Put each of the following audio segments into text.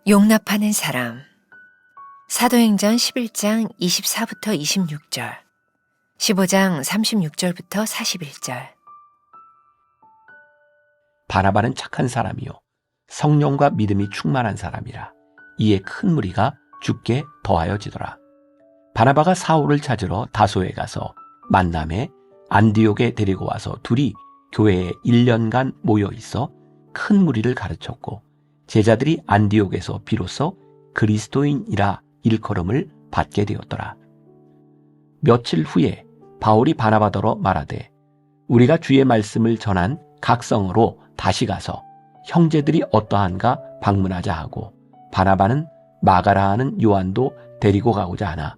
용납하는 사람. 사도행전 11장 24부터 26절, 15장 36절부터 41절. 바나바는 착한 사람이요 성령과 믿음이 충만한 사람이라. 이에 큰 무리가 주께 더하여지더라. 바나바가 사울을 찾으러 다소에 가서 만남에 안디옥에 데리고 와서 둘이 교회에 1년간 모여 있어 큰 무리를 가르쳤고, 제자들이 안디옥에서 비로소 그리스도인이라 일컬음을 받게 되었더라. 며칠 후에 바울이 바나바더러 말하되, 우리가 주의 말씀을 전한 각 성으로 다시 가서 형제들이 어떠한가 방문하자 하고, 바나바는 마가라 하는 요한도 데리고 가고자 하나,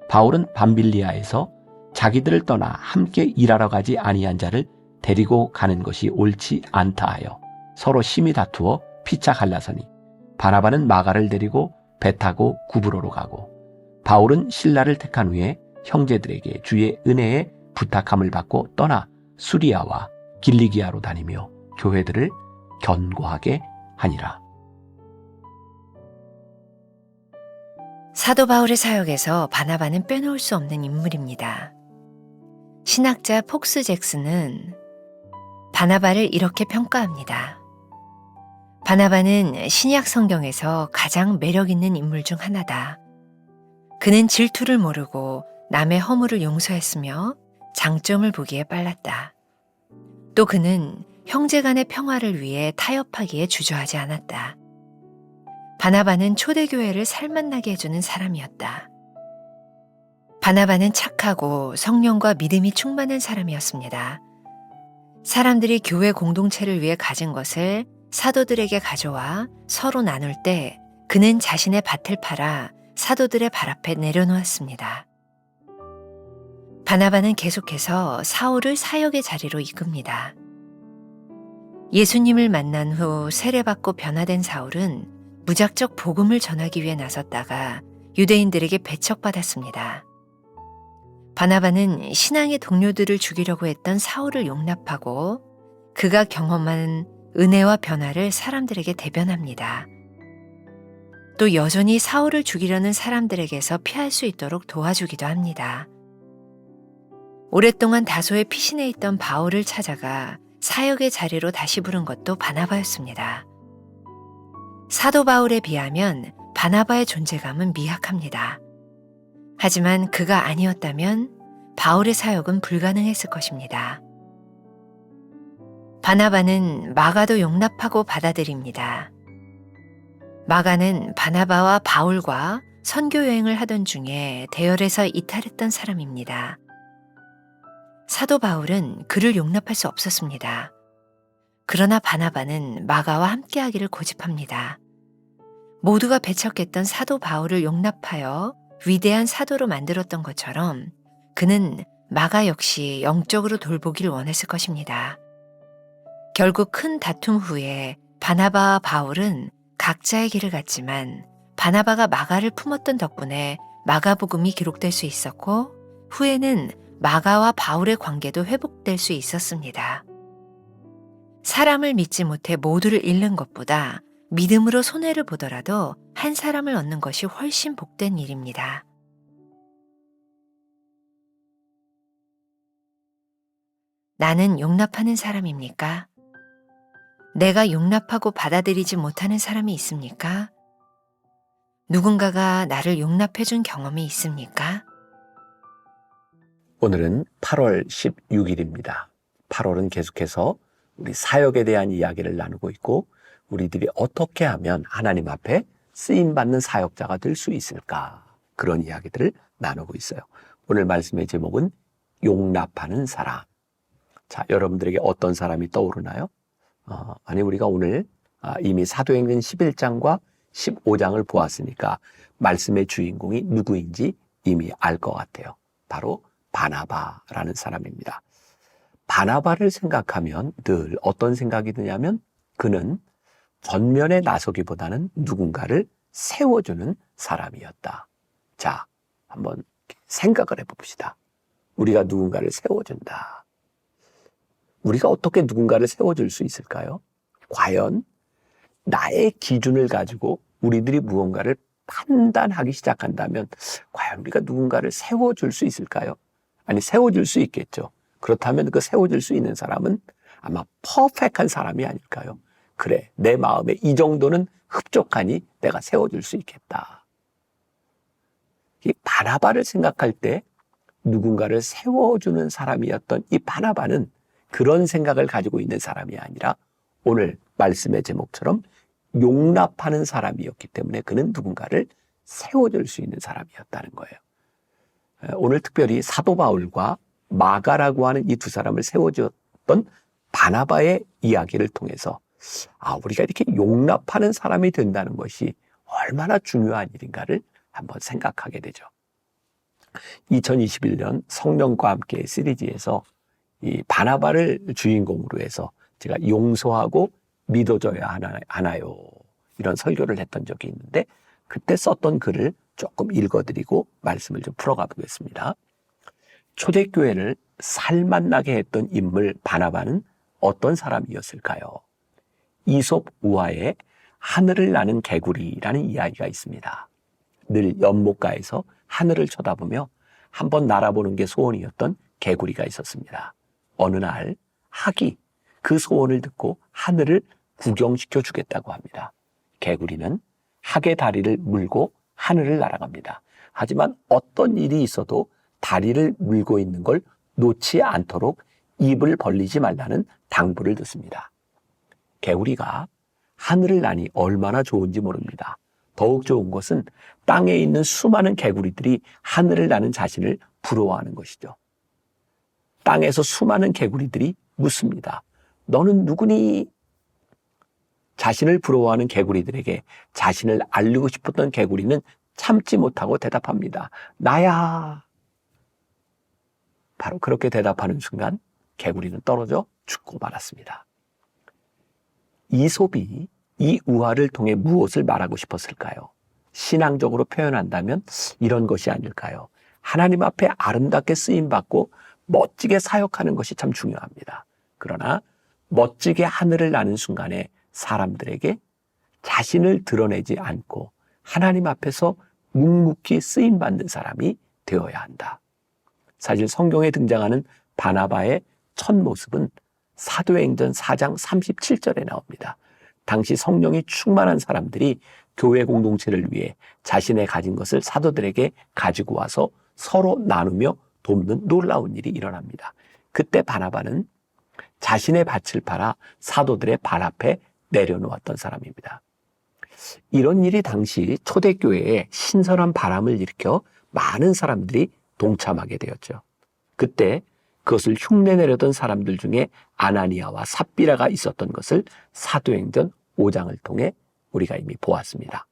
바울은 밤빌리아에서 자기들을 떠나 함께 일하러 가지 아니한 자를 데리고 가는 것이 옳지 않다 하여 서로 심히 다투어 피차 갈라서니, 바나바는 마가를 데리고 배 타고 구브로로 가고, 바울은 실라를 택한 후에 형제들에게 주의 은혜에 부탁함을 받고 떠나 수리아와 길리기아로 다니며 교회들을 견고하게 하니라. 사도 바울의 사역에서 바나바는 빼놓을 수 없는 인물입니다. 신학자 폭스 잭슨은 바나바를 이렇게 평가합니다. 바나바는 신약 성경에서 가장 매력 있는 인물 중 하나다. 그는 질투를 모르고 남의 허물을 용서했으며 장점을 보기에 빨랐다. 또 그는 형제 간의 평화를 위해 타협하기에 주저하지 않았다. 바나바는 초대교회를 살맛나게 해주는 사람이었다. 바나바는 착하고 성령과 믿음이 충만한 사람이었습니다. 사람들이 교회 공동체를 위해 가진 것을 사도들에게 가져와 서로 나눌 때 그는 자신의 밭을 팔아 사도들의 발 앞에 내려놓았습니다. 바나바는 계속해서 사울을 사역의 자리로 이끕니다. 예수님을 만난 후 세례받고 변화된 사울은 무작정 복음을 전하기 위해 나섰다가 유대인들에게 배척받았습니다. 바나바는 신앙의 동료들을 죽이려고 했던 사울을 용납하고 그가 경험한 은혜와 변화를 사람들에게 대변합니다. 또 여전히 사울을 죽이려는 사람들에게서 피할 수 있도록 도와주기도 합니다. 오랫동안 다소에 피신해 있던 바울을 찾아가 사역의 자리로 다시 부른 것도 바나바였습니다. 사도 바울에 비하면 바나바의 존재감은 미약합니다. 하지만 그가 아니었다면 바울의 사역은 불가능했을 것입니다. 바나바는 마가도 용납하고 받아들입니다. 마가는 바나바와 바울과 선교 여행을 하던 중에 대열에서 이탈했던 사람입니다. 사도 바울은 그를 용납할 수 없었습니다. 그러나 바나바는 마가와 함께하기를 고집합니다. 모두가 배척했던 사도 바울을 용납하여 위대한 사도로 만들었던 것처럼 그는 마가 역시 영적으로 돌보길 원했을 것입니다. 결국 큰 다툼 후에 바나바와 바울은 각자의 길을 갔지만 바나바가 마가를 품었던 덕분에 마가복음이 기록될 수 있었고 후에는 마가와 바울의 관계도 회복될 수 있었습니다. 사람을 믿지 못해 모두를 잃는 것보다 믿음으로 손해를 보더라도 한 사람을 얻는 것이 훨씬 복된 일입니다. 나는 용납하는 사람입니까? 내가 용납하고 받아들이지 못하는 사람이 있습니까? 누군가가 나를 용납해준 경험이 있습니까? 오늘은 8월 16일입니다. 8월은 계속해서 우리 사역에 대한 이야기를 나누고 있고, 우리들이 어떻게 하면 하나님 앞에 쓰임받는 사역자가 될 수 있을까, 그런 이야기들을 나누고 있어요. 오늘 말씀의 제목은 용납하는 사람. 자, 여러분들에게 어떤 사람이 떠오르나요? 우리가 오늘 이미 사도행전 11장과 15장을 보았으니까 말씀의 주인공이 누구인지 이미 알 것 같아요. 바로 바나바라는 사람입니다. 바나바를 생각하면 늘 어떤 생각이 드냐면, 그는 전면에 나서기보다는 누군가를 세워주는 사람이었다. 자, 한번 생각을 해봅시다. 우리가 누군가를 세워준다. 우리가 어떻게 누군가를 세워줄 수 있을까요? 과연 나의 기준을 가지고 우리들이 무언가를 판단하기 시작한다면 과연 우리가 누군가를 세워줄 수 있을까요? 아니, 세워줄 수 있겠죠. 그렇다면 그 세워줄 수 있는 사람은 아마 퍼펙트한 사람이 아닐까요? 그래, 내 마음에 이 정도는 흡족하니 내가 세워줄 수 있겠다. 이 바나바를 생각할 때 누군가를 세워주는 사람이었던 이 바나바는 그런 생각을 가지고 있는 사람이 아니라 오늘 말씀의 제목처럼 용납하는 사람이었기 때문에 그는 누군가를 세워줄 수 있는 사람이었다는 거예요. 오늘 특별히 사도 바울과 마가라고 하는 이 두 사람을 세워주었던 바나바의 이야기를 통해서 우리가 이렇게 용납하는 사람이 된다는 것이 얼마나 중요한 일인가를 한번 생각하게 되죠. 2021년 성령과 함께 시리즈에서 이 바나바를 주인공으로 해서 제가 용서하고 믿어줘야 하나요? 이런 설교를 했던 적이 있는데 그때 썼던 글을 조금 읽어드리고 말씀을 좀 풀어가 보겠습니다. 초대교회를 살맛나게 했던 인물 바나바는 어떤 사람이었을까요? 이솝 우화에 하늘을 나는 개구리라는 이야기가 있습니다. 늘 연못가에서 하늘을 쳐다보며 한번 날아보는 게 소원이었던 개구리가 있었습니다. 어느 날 학이 그 소원을 듣고 하늘을 구경시켜 주겠다고 합니다. 개구리는 학의 다리를 물고 하늘을 날아갑니다. 하지만 어떤 일이 있어도 다리를 물고 있는 걸 놓지 않도록 입을 벌리지 말라는 당부를 듣습니다. 개구리가 하늘을 나니 얼마나 좋은지 모릅니다. 더욱 좋은 것은 땅에 있는 수많은 개구리들이 하늘을 나는 자신을 부러워하는 것이죠. 땅에서 수많은 개구리들이 묻습니다. 너는 누구니? 자신을 부러워하는 개구리들에게 자신을 알리고 싶었던 개구리는 참지 못하고 대답합니다. 나야. 바로 그렇게 대답하는 순간 개구리는 떨어져 죽고 말았습니다. 이솝이 이 우화를 통해 무엇을 말하고 싶었을까요? 신앙적으로 표현한다면 이런 것이 아닐까요? 하나님 앞에 아름답게 쓰임받고 멋지게 사역하는 것이 참 중요합니다. 그러나 멋지게 하늘을 나는 순간에 사람들에게 자신을 드러내지 않고 하나님 앞에서 묵묵히 쓰임받는 사람이 되어야 한다. 사실 성경에 등장하는 바나바의 첫 모습은 사도행전 4장 37절에 나옵니다. 당시 성령이 충만한 사람들이 교회 공동체를 위해 자신의 가진 것을 사도들에게 가지고 와서 서로 나누며 돕는 놀라운 일이 일어납니다. 그때 바나바는 자신의 밭을 팔아 사도들의 발 앞에 내려놓았던 사람입니다. 이런 일이 당시 초대교회에 신선한 바람을 일으켜 많은 사람들이 동참하게 되었죠. 그때 그것을 흉내내려던 사람들 중에 아나니아와 삽비라가 있었던 것을 사도행전 5장을 통해 우리가 이미 보았습니다.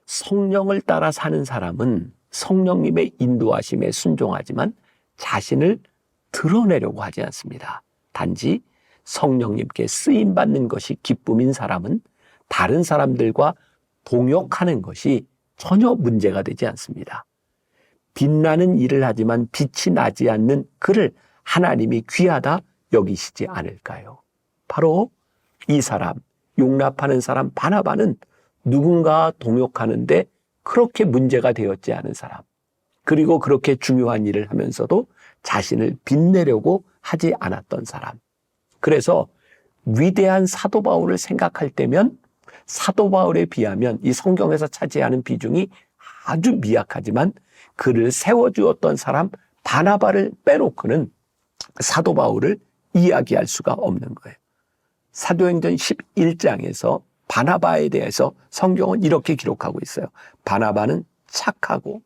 성령을 따라 사는 사람은 성령님의 인도하심에 순종하지만 자신을 드러내려고 하지 않습니다. 단지 성령님께 쓰임받는 것이 기쁨인 사람은 다른 사람들과 동역하는 것이 전혀 문제가 되지 않습니다. 빛나는 일을 하지만 빛이 나지 않는 그를 하나님이 귀하다 여기시지 않을까요? 바로 이 사람, 용납하는 사람 바나바는 누군가 동역하는데 그렇게 문제가 되었지 않은 사람, 그리고 그렇게 중요한 일을 하면서도 자신을 빛내려고 하지 않았던 사람. 그래서 위대한 사도 바울을 생각할 때면 사도 바울에 비하면 이 성경에서 차지하는 비중이 아주 미약하지만 그를 세워주었던 사람 바나바를 빼놓고는 사도 바울을 이야기할 수가 없는 거예요. 사도행전 11장에서 바나바에 대해서 성경은 이렇게 기록하고 있어요. 바나바는 착하고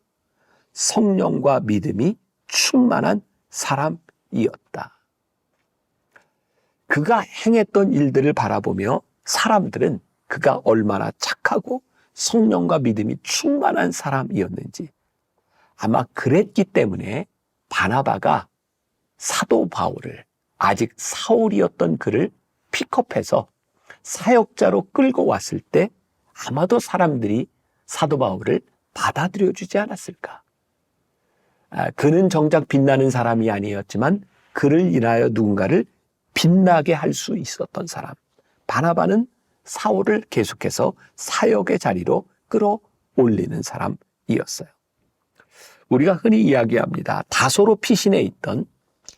성령과 믿음이 충만한 사람이었다. 그가 행했던 일들을 바라보며 사람들은 그가 얼마나 착하고 성령과 믿음이 충만한 사람이었는지 아마 그랬기 때문에 바나바가 사도 바울을 아직 사울이었던 그를 픽업해서 사역자로 끌고 왔을 때 아마도 사람들이 사도 바울을 받아들여 주지 않았을까. 그는 정작 빛나는 사람이 아니었지만 그를 인하여 누군가를 빛나게 할 수 있었던 사람. 바나바는 사울을 계속해서 사역의 자리로 끌어올리는 사람이었어요. 우리가 흔히 이야기합니다. 다소로 피신해 있던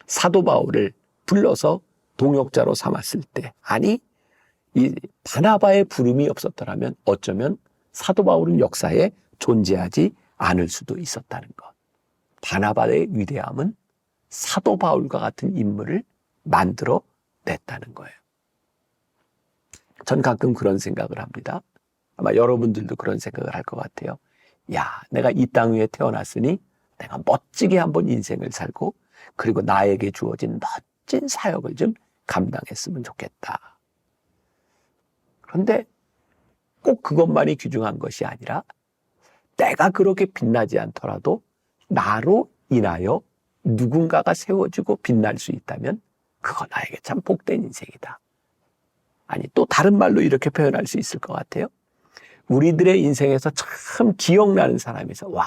사도 바울을 불러서 동역자로 삼았을 때, 아니 이 바나바의 부름이 없었더라면 어쩌면 사도 바울은 역사에 존재하지 않을 수도 있었다는 것. 바나바의 위대함은 사도 바울과 같은 인물을 만들어 냈다는 거예요. 전 가끔 그런 생각을 합니다. 아마 여러분들도 그런 생각을 할 것 같아요. 야, 내가 이 땅 위에 태어났으니 내가 멋지게 한번 인생을 살고 그리고 나에게 주어진 멋진 사역을 좀 감당했으면 좋겠다. 그런데 꼭 그것만이 귀중한 것이 아니라 내가 그렇게 빛나지 않더라도 나로 인하여 누군가가 세워지고 빛날 수 있다면 그건 나에게 참 복된 인생이다. 아니, 또 다른 말로 이렇게 표현할 수 있을 것 같아요. 우리들의 인생에서 참 기억나는 사람에서 와,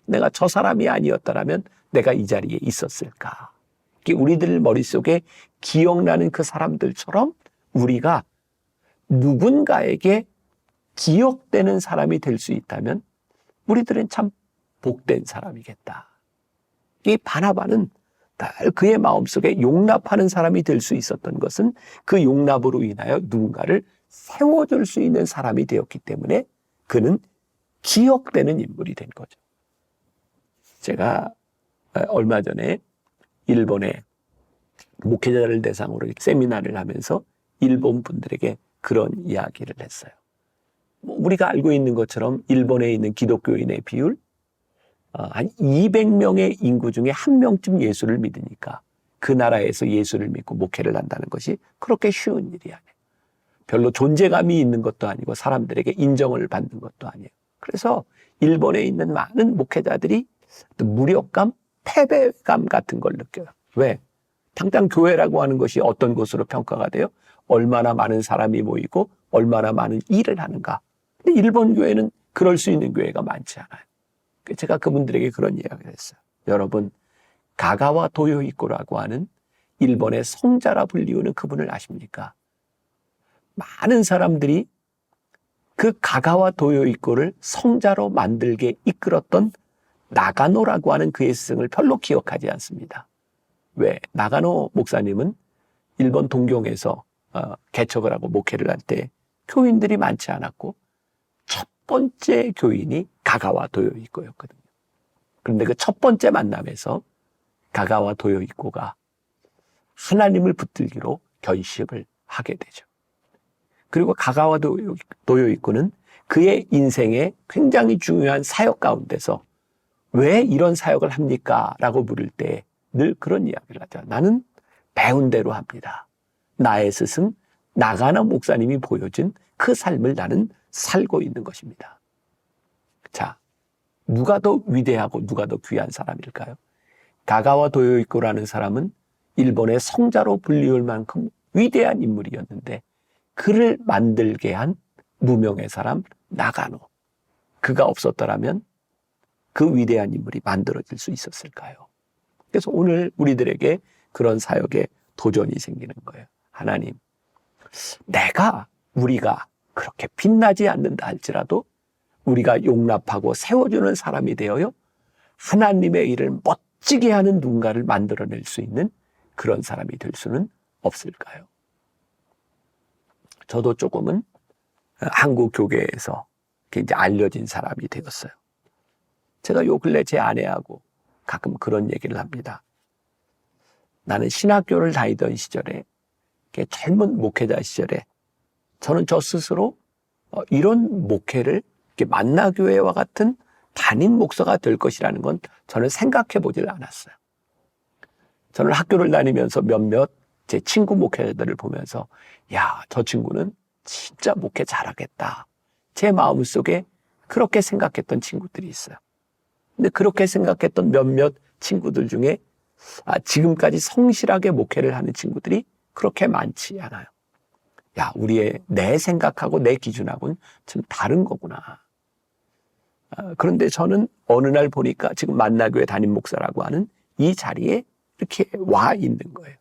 내가 저 사람이 아니었더라면 내가 이 자리에 있었을까. 우리들 머릿속에 기억나는 그 사람들처럼 우리가 누군가에게 기억되는 사람이 될 수 있다면 우리들은 참 복된 사람이겠다. 이 바나바는 늘 그의 마음속에 용납하는 사람이 될 수 있었던 것은 그 용납으로 인하여 누군가를 세워줄 수 있는 사람이 되었기 때문에 그는 기억되는 인물이 된 거죠. 제가 얼마 전에 일본의 목회자를 대상으로 세미나를 하면서 일본 분들에게 그런 이야기를 했어요. 우리가 알고 있는 것처럼 일본에 있는 기독교인의 비율 한 200명의 인구 중에 1명쯤 예수를 믿으니까 그 나라에서 예수를 믿고 목회를 한다는 것이 그렇게 쉬운 일이 아니에요. 별로 존재감이 있는 것도 아니고 사람들에게 인정을 받는 것도 아니에요. 그래서 일본에 있는 많은 목회자들이 무력감, 패배감 같은 걸 느껴요. 왜? 당장 교회라고 하는 것이 어떤 것으로 평가가 돼요? 얼마나 많은 사람이 모이고 얼마나 많은 일을 하는가. 근데 일본 교회는 그럴 수 있는 교회가 많지 않아요. 제가 그분들에게 그런 이야기를 했어요. 여러분, 가가와 도요이코라고 하는 일본의 성자라 불리우는 그분을 아십니까? 많은 사람들이 그 가가와 도요이코를 성자로 만들게 이끌었던 나가노라고 하는 그의 스승을 별로 기억하지 않습니다. 왜? 나가노 목사님은 일본 동경에서 개척을 하고 목회를 할 때 교인들이 많지 않았고 첫 번째 교인이 가가와 도요이코였거든요. 그런데 그 첫 번째 만남에서 가가와 도요이코가 하나님을 붙들기로 결심을 하게 되죠. 그리고 가가와 도요이코는 그의 인생에 굉장히 중요한 사역 가운데서 왜 이런 사역을 합니까? 라고 물을 때 늘 그런 이야기를 하죠. 나는 배운 대로 합니다. 나의 스승 나가노 목사님이 보여준 그 삶을 나는 살고 있는 것입니다. 자, 누가 더 위대하고 누가 더 귀한 사람일까요? 가가와 도요이코라는 사람은 일본의 성자로 불리울 만큼 위대한 인물이었는데 그를 만들게 한 무명의 사람 나가노. 그가 없었더라면 그 위대한 인물이 만들어질 수 있었을까요? 그래서 오늘 우리들에게 그런 사역에 도전이 생기는 거예요. 하나님, 우리가 그렇게 빛나지 않는다 할지라도 우리가 용납하고 세워주는 사람이 되어요. 하나님의 일을 멋지게 하는 누군가를 만들어낼 수 있는 그런 사람이 될 수는 없을까요? 저도 조금은 한국 교계에서 이제 알려진 사람이 되었어요. 제가 요 근래 제 아내하고 가끔 그런 얘기를 합니다. 나는 신학교를 다니던 시절에, 젊은 목회자 시절에 저는 저 스스로 이런 목회를 만나교회와 같은 담임 목사가 될 것이라는 건 저는 생각해 보질 않았어요. 저는 학교를 다니면서 몇몇 제 친구 목회자들을 보면서 야, 저 친구는 진짜 목회 잘하겠다. 제 마음속에 그렇게 생각했던 친구들이 있어요. 근데 그렇게 생각했던 몇몇 친구들 중에 지금까지 성실하게 목회를 하는 친구들이 그렇게 많지 않아요. 야, 내 생각하고 내 기준하고는 좀 다른 거구나. 그런데 저는 어느 날 보니까 지금 만나교회 담임 목사라고 하는 이 자리에 이렇게 와 있는 거예요.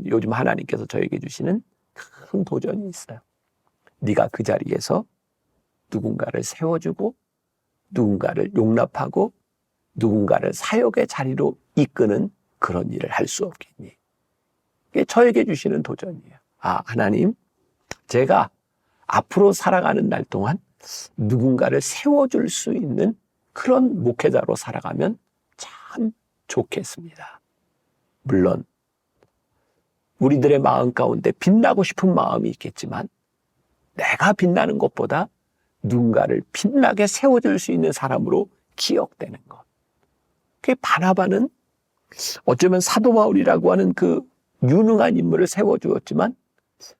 요즘 하나님께서 저에게 주시는 큰 도전이 있어요. 네가 그 자리에서 누군가를 세워주고 누군가를 용납하고 누군가를 사역의 자리로 이끄는 그런 일을 할 수 없겠니? 이게 저에게 주시는 도전이에요. 하나님, 제가 앞으로 살아가는 날 동안 누군가를 세워줄 수 있는 그런 목회자로 살아가면 참 좋겠습니다. 물론 우리들의 마음 가운데 빛나고 싶은 마음이 있겠지만 내가 빛나는 것보다 누군가를 빛나게 세워줄 수 있는 사람으로 기억되는 것. 그 바나바는 어쩌면 사도 바울이라고 하는 그 유능한 인물을 세워주었지만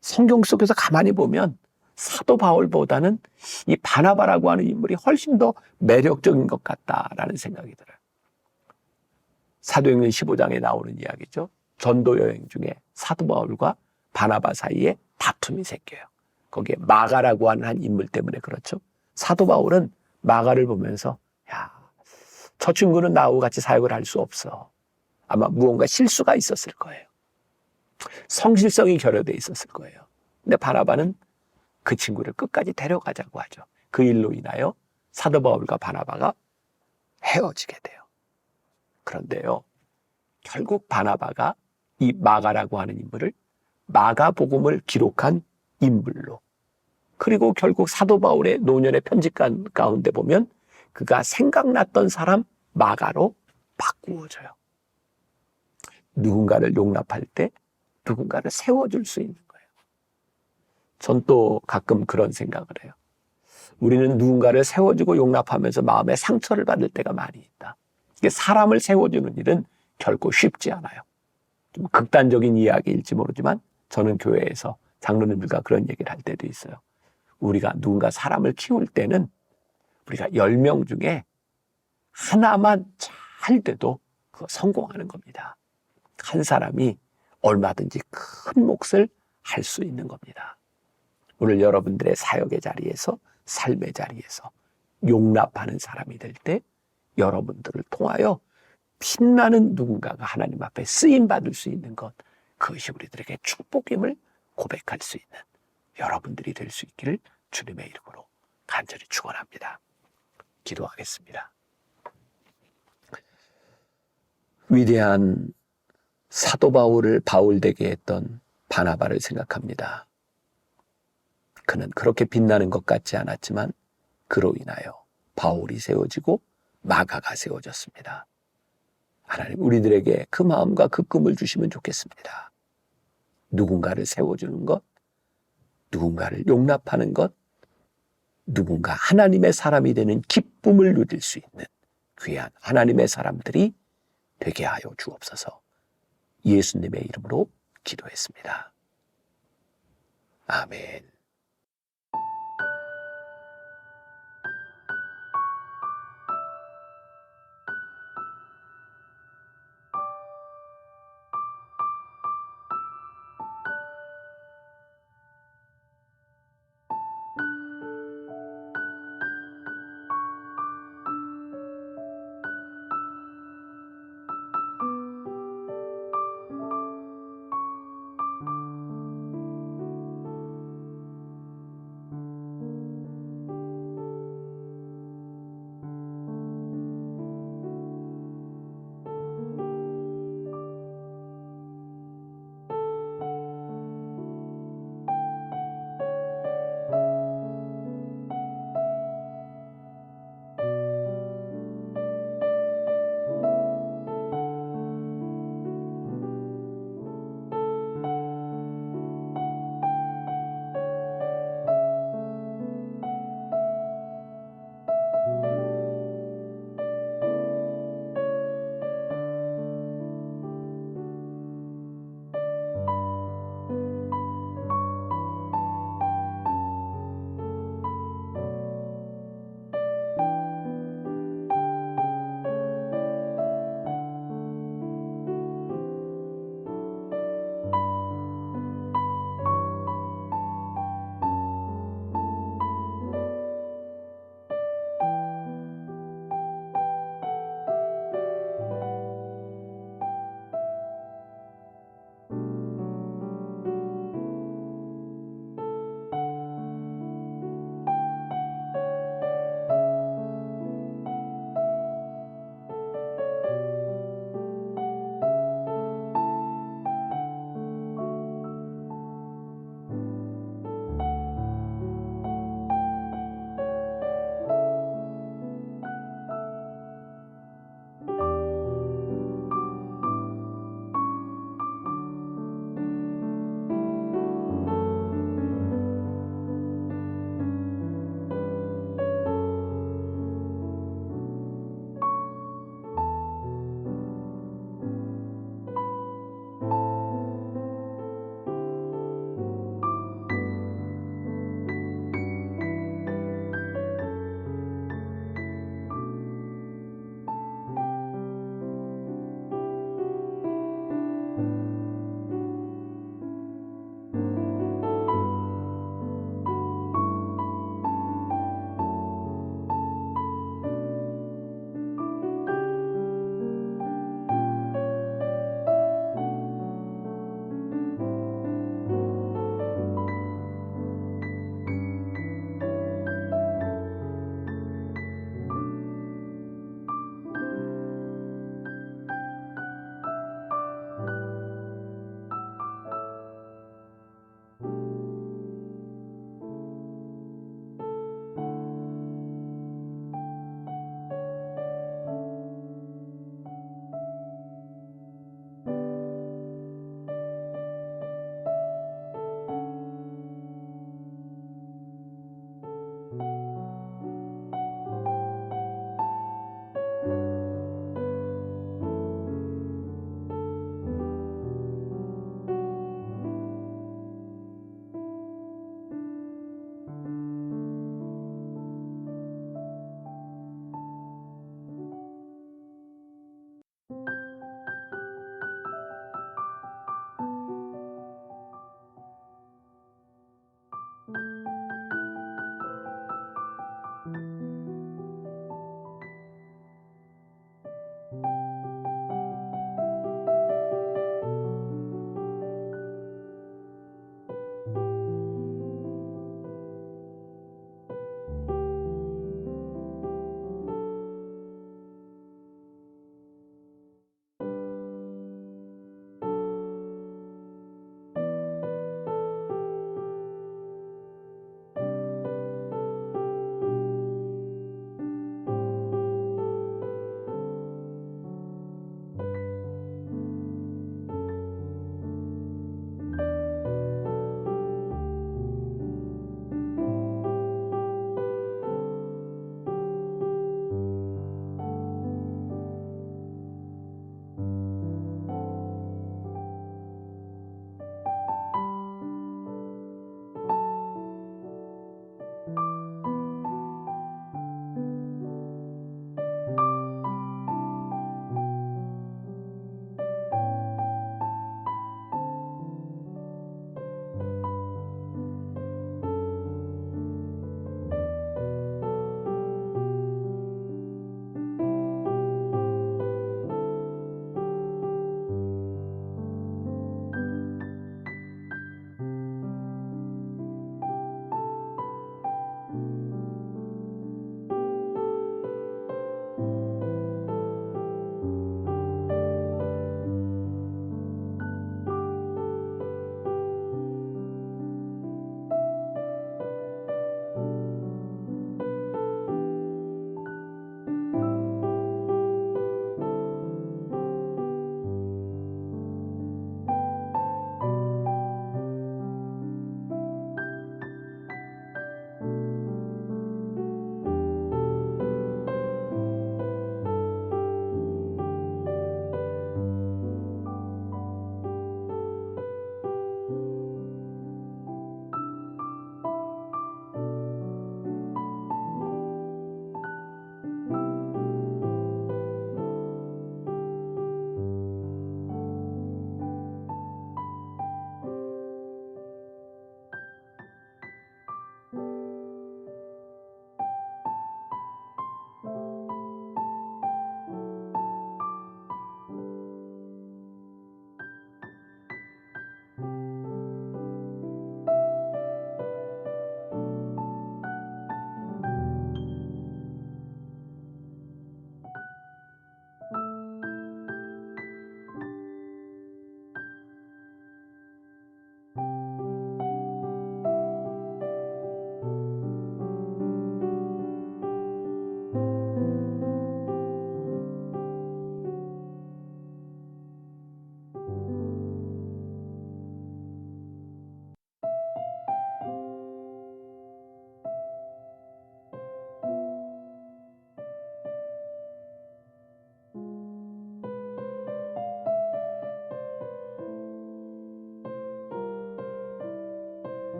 성경 속에서 가만히 보면 사도 바울보다는 이 바나바라고 하는 인물이 훨씬 더 매력적인 것 같다라는 생각이 들어요. 사도행전 15장에 나오는 이야기죠. 전도 여행 중에 사도 바울과 바나바 사이에 다툼이 생겨요. 거기에 마가라고 하는 한 인물 때문에 그렇죠. 사도 바울은 마가를 보면서 저 친구는 나하고 같이 사역을 할 수 없어. 아마 무언가 실수가 있었을 거예요. 성실성이 결여되어 있었을 거예요. 근데 바나바는 그 친구를 끝까지 데려가자고 하죠. 그 일로 인하여 사도 바울과 바나바가 헤어지게 돼요. 그런데요, 결국 바나바가 이 마가라고 하는 인물을 마가복음을 기록한 인물로, 그리고 결국 사도 바울의 노년의 편지 가운데 보면 그가 생각났던 사람 마가로 바꾸어져요. 누군가를 용납할 때 누군가를 세워줄 수 있는 거예요. 전 또 가끔 그런 생각을 해요. 우리는 누군가를 세워주고 용납하면서 마음에 상처를 받을 때가 많이 있다. 이게 사람을 세워주는 일은 결코 쉽지 않아요. 좀 극단적인 이야기일지 모르지만 저는 교회에서 장로님들과 그런 얘기를 할 때도 있어요. 우리가 누군가 사람을 키울 때는 우리가 10명 중에 하나만 잘 돼도 그거 성공하는 겁니다. 한 사람이 얼마든지 큰 몫을 할 수 있는 겁니다. 오늘 여러분들의 사역의 자리에서, 삶의 자리에서 용납하는 사람이 될 때 여러분들을 통하여 빛나는 누군가가 하나님 앞에 쓰임받을 수 있는 것, 그것이 우리들에게 축복임을 고백할 수 있는 여러분들이 될 수 있기를 주님의 이름으로 간절히 축원합니다. 기도하겠습니다. 위대한 사도 바울을 바울되게 했던 바나바를 생각합니다. 그는 그렇게 빛나는 것 같지 않았지만 그로 인하여 바울이 세워지고 마가가 세워졌습니다. 하나님, 우리들에게 그 마음과 그 꿈을 주시면 좋겠습니다. 누군가를 세워주는 것, 누군가를 용납하는 것, 누군가 하나님의 사람이 되는 기쁨을 누릴 수 있는 귀한 하나님의 사람들이 되게 하여 주옵소서. 예수님의 이름으로 기도했습니다. 아멘.